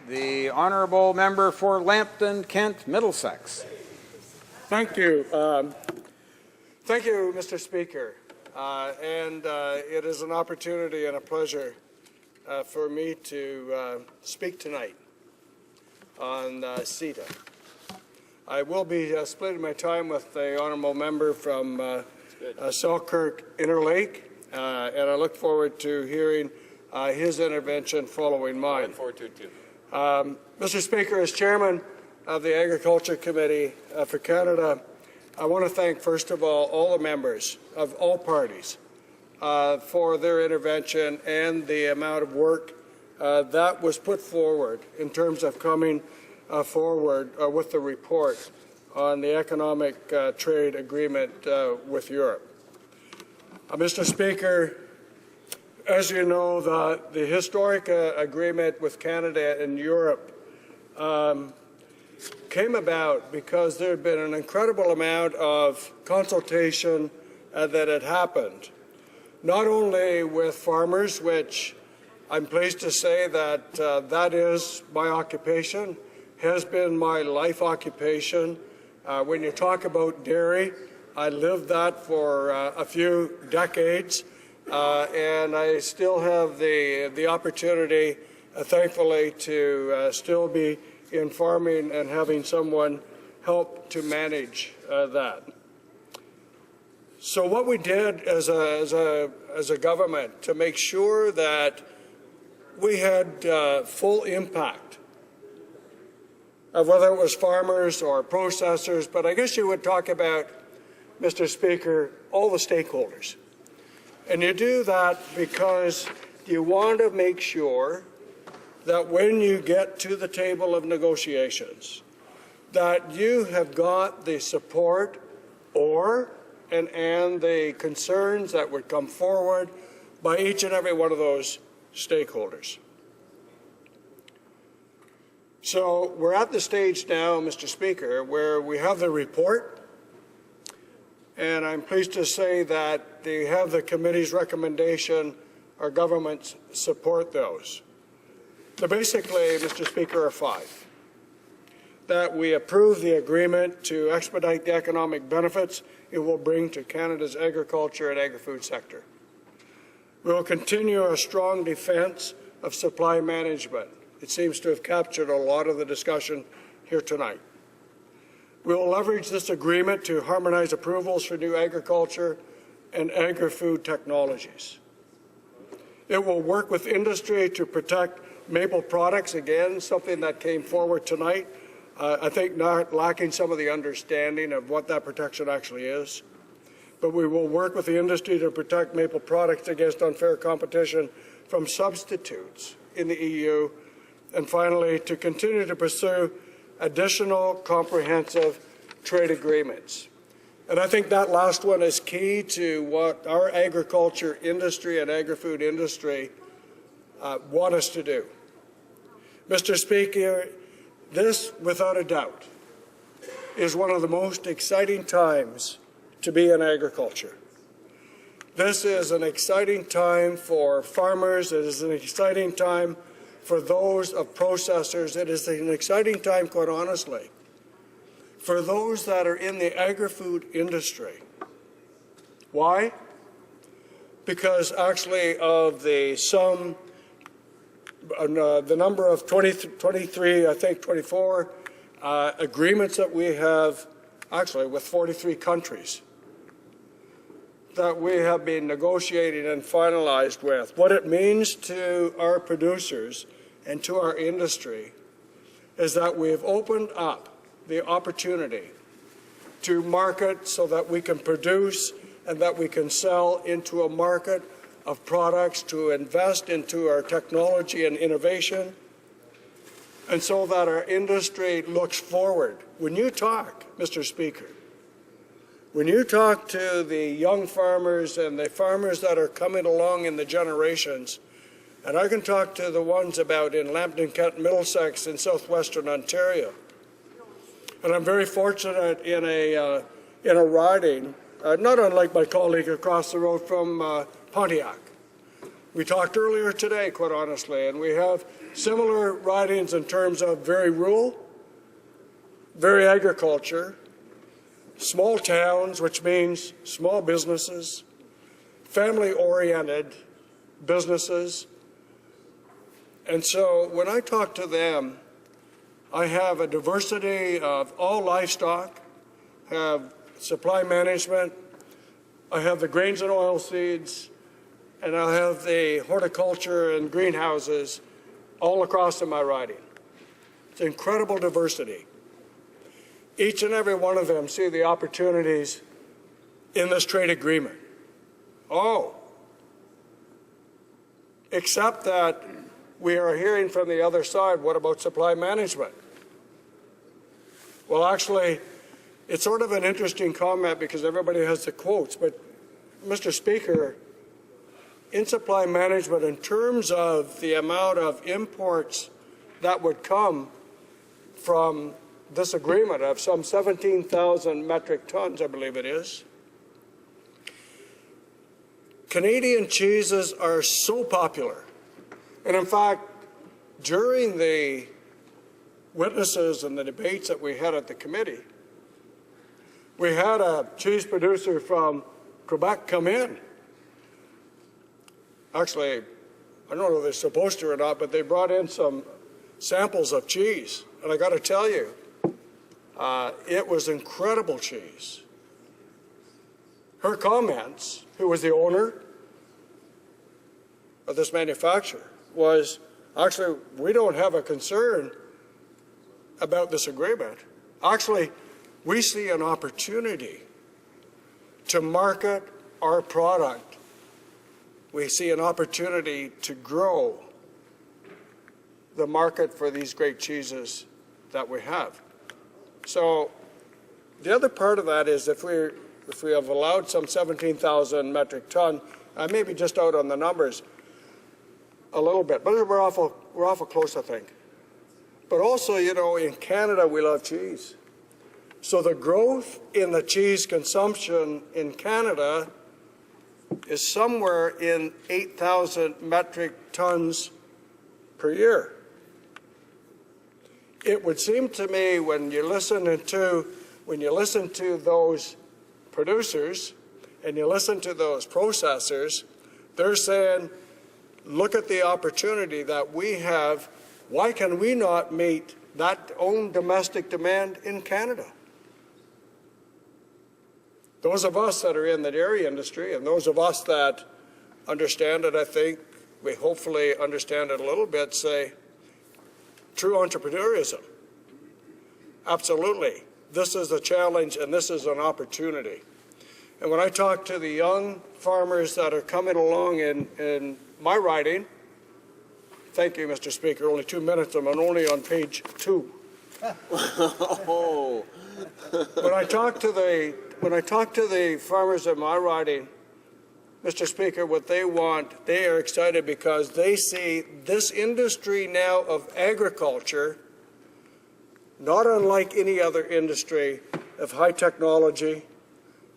The honourable member for Lambton, Kent, Middlesex. Thank you. Thank you, Mr. Speaker. It is an opportunity and a pleasure for me to speak tonight on CETA. I will be splitting my time with the honourable member from Selkirk Interlake, and I look forward to hearing his intervention following mine. I look forward to it too. Mr. Speaker, as chairman of the Agriculture Committee for Canada, I want to thank, first of all the members of all parties for their intervention and the amount of work that was put forward in terms of coming forward with the report on the economic trade agreement with Europe. Mr. Speaker, as you know, the historic agreement with Canada and Europe came about because there had been an incredible amount of consultation that had happened, not only with farmers, which I'm pleased to say that that is my occupation, has been my life occupation. When you talk about dairy, I lived that for a few decades, and I still have the opportunity, thankfully, to still be in farming and having someone help to manage that. So what we did as a government to make sure that we had full impact of whether it was farmers or processors, but I guess you would talk about, Mr. Speaker, all the stakeholders. And you do that because you want to make sure that when you get to the table of negotiations, that you have got the support and the concerns that would come forward by each and every one of those stakeholders. So we're at the stage now, Mr. Speaker, where we have the report, and I'm pleased to say that they have the committee's recommendation. Our governments support those. So basically, Mr. Speaker, are five. That we approve the agreement to expedite the economic benefits it will bring to Canada's agriculture and agri-food sector. We will continue a strong defence of supply management. It seems to have captured a lot of the discussion here tonight. We will leverage this agreement to harmonize approvals for new agriculture and agri-food technologies. It will work with industry to protect maple products, again, something that came forward tonight. I think not lacking some of the understanding of what that protection actually is. But we will work with the industry to protect maple products against unfair competition from substitutes in the EU. And finally, to continue to pursue additional comprehensive trade agreements. And I think that last one is key to what our agriculture industry and agri-food industry want us to do. Mr. Speaker, this, without a doubt, is one of the most exciting times to be in agriculture. This is an exciting time for farmers. It is an exciting time for those of processors. It is an exciting time, quite honestly, for those that are in the agri-food industry. Why? Because actually of the number of 23, I think 24 agreements that we have, actually with 43 countries, that we have been negotiating and finalized with. What it means to our producers and to our industry is that we have opened up the opportunity to market so that we can produce and that we can sell into a market of products, to invest into our technology and innovation, and so that our industry looks forward. When you talk, Mr. Speaker, when you talk to the young farmers and the farmers that are coming along in the generations, and I can talk to the ones about in Lambton, Kent, Middlesex, in southwestern Ontario, and I'm very fortunate in a riding, not unlike my colleague across the road from Pontiac, We talked earlier today, quite honestly, and we have similar ridings in terms of very rural, very agriculture, small towns, which means small businesses, family-oriented businesses. And so when I talk to them, I have a diversity of all livestock, have supply management, I have the grains and oilseeds, and I have the horticulture and greenhouses all across in my riding. It's incredible diversity. Each and every one of them see the opportunities in this trade agreement. Oh, except that we are hearing from the other side, what about supply management? Well, actually, it's sort of an interesting comment because everybody has the quotes, but Mr. Speaker, in supply management, in terms of the amount of imports that would come from this agreement of some 17,000 metric tons, I believe it is, Canadian cheeses are so popular. And in fact, during the witnesses and the debates that we had at the committee, we had a cheese producer from Quebec come in. Actually, I don't know if they're supposed to or not, but they brought in some samples of cheese. And I got to tell you, it was incredible cheese. Her comments, who was the owner of this manufacturer, was, actually, we don't have a concern about this agreement. Actually, we see an opportunity to market our product. We see an opportunity to grow the market for these great cheeses that we have. So the other part of that is if we have allowed some 17,000 metric ton, I may be just out on the numbers a little bit, but we're awful close, I think. But also, you know, in Canada, we love cheese. So the growth in the cheese consumption in Canada is somewhere in 8,000 metric tons per year. It would seem to me when you listen to those producers and you listen to those processors, they're saying, look at the opportunity that we have. Why can we not meet that own domestic demand in Canada? Those of us that are in the dairy industry and those of us that understand it, I think we hopefully understand it a little bit, say, true entrepreneurism. Absolutely. This is a challenge and this is an opportunity. And when I talk to the young farmers that are coming along in my riding, thank you, Mr. Speaker, only 2 minutes, I'm only on page 2. Oh. When I talk to the farmers in my riding, Mr. Speaker, what they want, they are excited because they see this industry now of agriculture, not unlike any other industry, of high technology,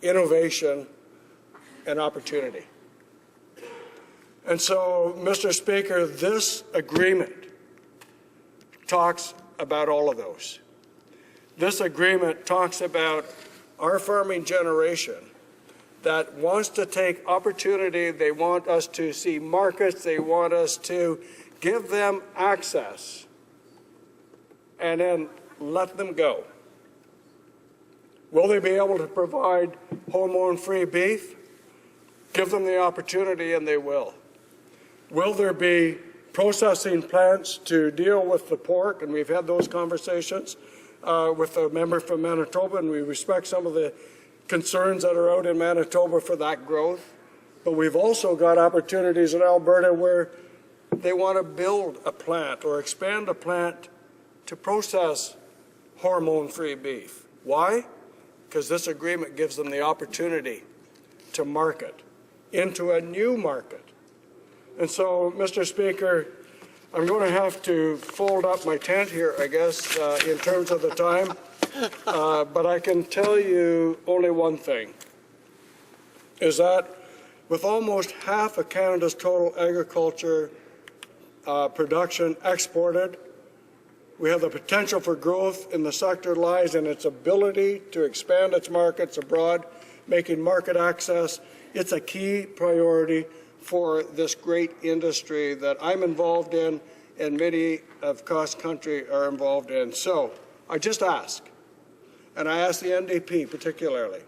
innovation, and opportunity. And so, Mr. Speaker, this agreement talks about all of those. This agreement talks about our farming generation that wants to take opportunity. They want us to see markets. They want us to give them access and then let them go. Will they be able to provide hormone-free beef? Give them the opportunity and they will. Will there be processing plants to deal with the pork? And we've had those conversations with a member from Manitoba, and we respect some of the concerns that are out in Manitoba for that growth. But we've also got opportunities in Alberta where they want to build a plant or expand a plant to process hormone-free beef. Why? Because this agreement gives them the opportunity to market into a new market. And so, Mr. Speaker, I'm going to have to fold up my tent here, I guess, in terms of the time. But I can tell you only one thing, is that With almost half of Canada's total agriculture production exported, we have the potential for growth in the sector lies in its ability to expand its markets abroad, making market access. It's a key priority for this great industry that I'm involved in and many across country are involved in. So I just ask, and I ask the NDP particularly,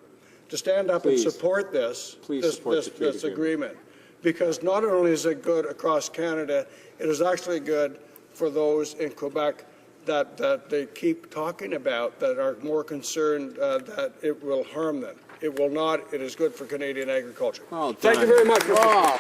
to stand up and support this agreement, because not only is it good across Canada, it is actually good for those in Quebec that they keep talking about, that are more concerned that it will harm them. It will not. It is good for Canadian agriculture. Well Thank you very much, Mr. Wow.